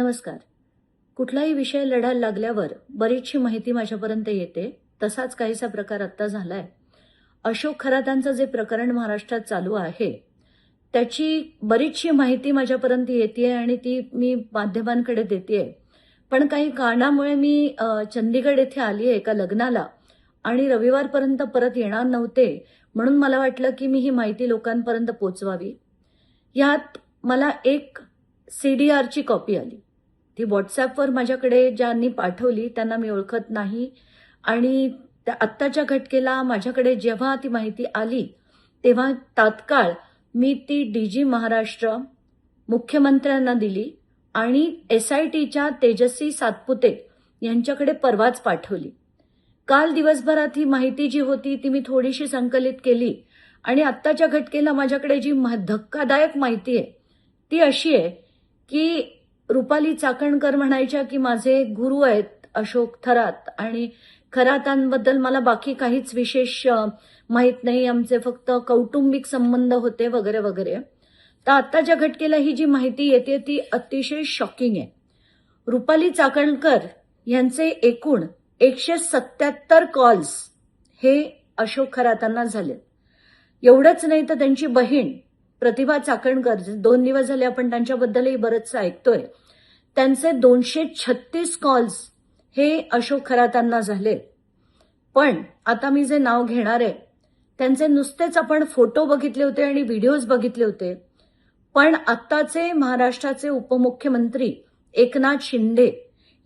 नमस्कार. कुठलाही विषय लढायला लागल्यावर बरीचशी माहिती माझ्यापर्यंत येते. तसाच काहीसा प्रकार आत्ता झालाय. अशोक खरातांचं जे प्रकरण महाराष्ट्रात चालू आहे त्याची बरीचशी माहिती माझ्यापर्यंत येते आणि ती मी माध्यमांकडे देते. पण काही कारणामुळे मी चंदीगड येथे आली आहे एका लग्नाला आणि रविवारपर्यंत परत येणार नव्हते. म्हणून मला वाटलं की मी ही माहिती लोकांपर्यंत पोचवावी. यात मला एक CDRची कॉपी आली. ती व्हॉट्सॲपवर माझ्याकडे ज्यांनी पाठवली त्यांना मी ओळखत नाही आणि त्या आत्ताच्या घटकेला माझ्याकडे जेव्हा ती माहिती आली तेव्हा तात्काळ मी ती DG महाराष्ट्र मुख्यमंत्र्यांना दिली आणि SITच्या तेजस्वी सातपुते यांच्याकडे परवाच पाठवली. काल दिवसभरात ही माहिती जी होती ती मी थोडीशी संकलित केली आणि आत्ताच्या घटकेला माझ्याकडे जी धक्कादायक माहिती आहे ती अशी आहे की रुपाली चाकणकर म्हणायच्या की माझे गुरु आहेत अशोक खरात आणि खरातांबद्दल मला बाकी काहीच विशेष माहीत नाही, आमचे फक्त कौटुंबिक संबंध होते वगैरे वगैरे. तर आत्ताच्या घटकेला ही जी माहिती येते ती अतिशय शॉकिंग आहे. रुपाली चाकणकर यांचे एकूण 177 कॉल्स हे अशोक खरातांना झाले. एवढंच नाही तर त्यांची बहीण प्रतिभा चाकणकर, 2 दिवस झाले आपण त्यांच्याबद्दलही बरंचसं ऐकतोय, त्यांचे 236 कॉल्स हे अशोक खरातांना झाले. पण आता मी जे नाव घेणार आहे त्यांचे नुसतेच आपण फोटो बघितले होते आणि व्हिडिओज बघितले होते. पण आत्ताचे महाराष्ट्राचे उपमुख्यमंत्री एकनाथ शिंदे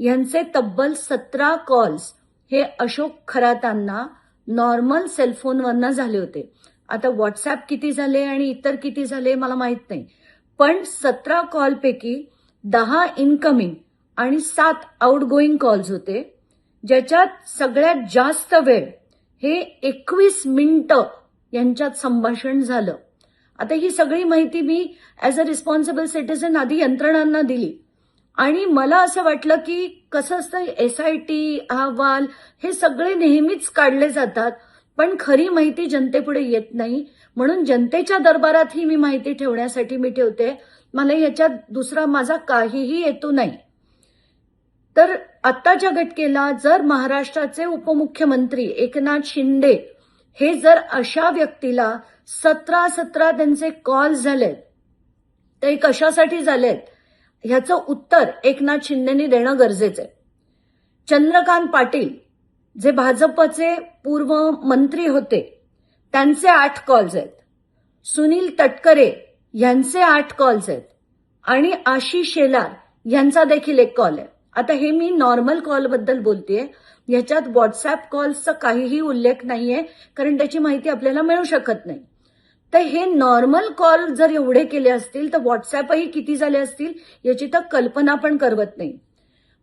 यांचे तब्बल 17 कॉल्स हे अशोक खरातांना नॉर्मल सेलफोनवरनं झाले होते. आता व्हॉट्सॲप किती झाले आणि इतर किती झाले मला माहित नाही, पण 17 कॉलपैकी 10 इनकमिंग आणि 7 आउटगोईंग कॉल्स होते, ज्याच्यात सगळ्यात जास्त वेळ हे 21 मिनिटं यांच्यात संभाषण झालं. आता ही सगळी माहिती मी ॲज अ रिस्पॉन्सिबल सिटिझन आधी यंत्रणांना दिली आणि मला असं वाटलं की कसं असतं SIT अहवाल हे सगळे नेहमीच काढले जातात पण खरी माहिती जनतेपुढे येत नाही, म्हणून जनतेच्या दरबारात ही मी माहिती ठेवण्यासाठी मी ठेवते. मला याच्यात दुसरा माझा काहीही हेतू नाही. तर आत्ताच्या घटकेला जर महाराष्ट्राचे उपमुख्यमंत्री एकनाथ शिंदे हे जर अशा व्यक्तीला 17 त्यांचे कॉल झालेत तर हे कशासाठी झालेत ह्याचं उत्तर एकनाथ शिंदेनी देणं गरजेचं आहे. चंद्रकांत पाटील जे भाजपचे पूर्व मंत्री होते त्यांचे 8 कॉल्स आहेत. सुनील तटकरे यांचे 8 कॉल्स आहेत आणि आशिष शेलार यांचा देखील 1 कॉल आहे. आता हे मी नॉर्मल कॉलबद्दल बोलतेय, याच्यात व्हॉट्सॲप कॉल्सचा काहीही उल्लेख नाहीये कारण त्याची माहिती आपल्याला मिळू शकत नाही. तर हे नॉर्मल कॉल जर एवढे केले असतील तर व्हॉट्सॲपही किती झाले असतील याची तर कल्पना पण करवत नाही.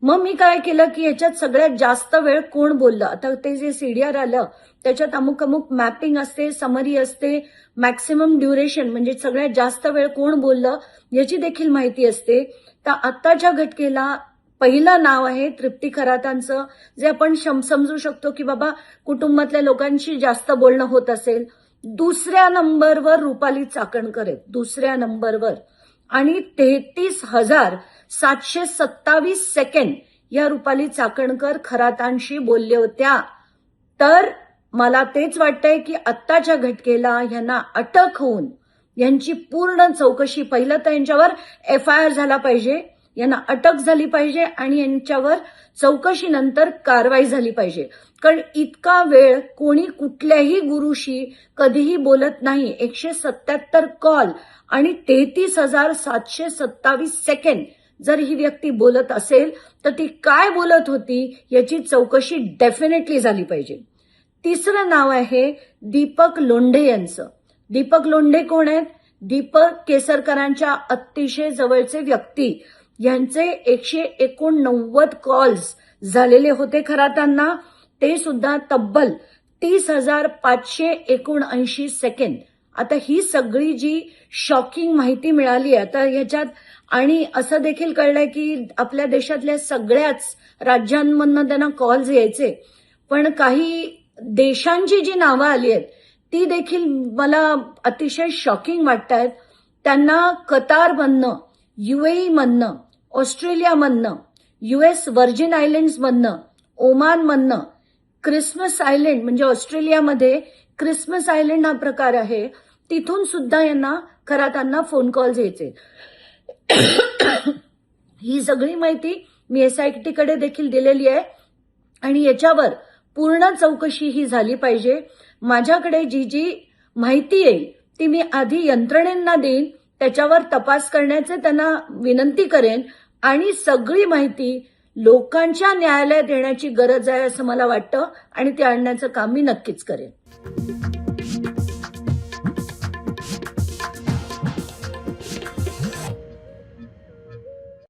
मग मी काय केलं की याच्यात सगळ्यात जास्त वेळ कोण बोललं. आता ते जे CDR आलं त्याच्यात अमुक अमुक मॅपिंग असते, समरी असते, मॅक्सिमम ड्युरेशन म्हणजे सगळ्यात जास्त वेळ कोण बोललं याची देखील माहिती असते. तर आत्ताच्या घटकेला पहिलं नाव आहे तृप्ती खरातांचं, जे आपण समजू शकतो की बाबा कुटुंबातल्या लोकांशी जास्त बोलणं होत असेल. दुसऱ्या नंबरवर रुपाली चाकणकर आहेत, दुसऱ्या नंबरवर, आणि 33,727 सेकंड या रुपाली चाकणकर खरातांशी बोलल्या होत्या. तर मला तेच वाटतंय की आत्ताच्या घटकेला यांना अटक होऊन यांची पूर्ण चौकशी, पहिलं तर यांच्यावर FIR झाला पाहिजे, यांना अटक झाली पाहिजे आणि यांच्यावर चौकशीनंतर कारवाई झाली पाहिजे. कारण इतका वेळ कोणी कुठल्याही गुरुशी कधीही बोलत नाही. 177 कॉल आणि 33,727 सेकंड जर ही व्यक्ती बोलत असेल तर ती काय बोलत होती याची चौकशी डेफिनेटली झाली पाहिजे. तिसरं नाव आहे दीपक लोंढे यांचं. दीपक लोंढे कोण आहेत? दीपक केसरकरांच्या अतिशय जवळचे व्यक्ती. यांचे 189 कॉल्स झालेले होते खरातांना, ते सुद्धा तब्बल 30,579 सेकंड. आता ही सगळी जी शॉकिंग माहिती मिळाली आहे आता ह्याच्यात, आणि असं देखील कळलंय की आपल्या देशातल्या सगळ्याच राज्यांमधनं त्यांना कॉल्स यायचे, पण काही देशांची जी नावं आली आहेत ती देखील मला अतिशय शॉकिंग वाटतायत. त्यांना कतारमधनं, UAE मधनं, ऑस्ट्रेलियामधनं, US व्हर्जिन आयलँड्समधनं, ओमानमधनं, क्रिसमस आयलँड म्हणजे ऑस्ट्रेलियामध्ये क्रिसमस आयलँड हा प्रकार आहे, तिथून सुद्धा यांना खरातांना फोन कॉल्स यायचे. ही सगळी माहिती मी SIT कडे देखील दिलेली आहे आणि याच्यावर पूर्ण चौकशी ही झाली पाहिजे. माझ्याकडे जी जी माहिती येईल ती मी आधी यंत्रणेंना देईन, त्याच्यावर तपास करण्याचे त्यांना विनंती करेन आणि सगळी माहिती लोकांच्या न्यायालयात येण्याची गरज आहे असं मला वाटतं आणि ते आणण्याचं काम मी नक्कीच करेन.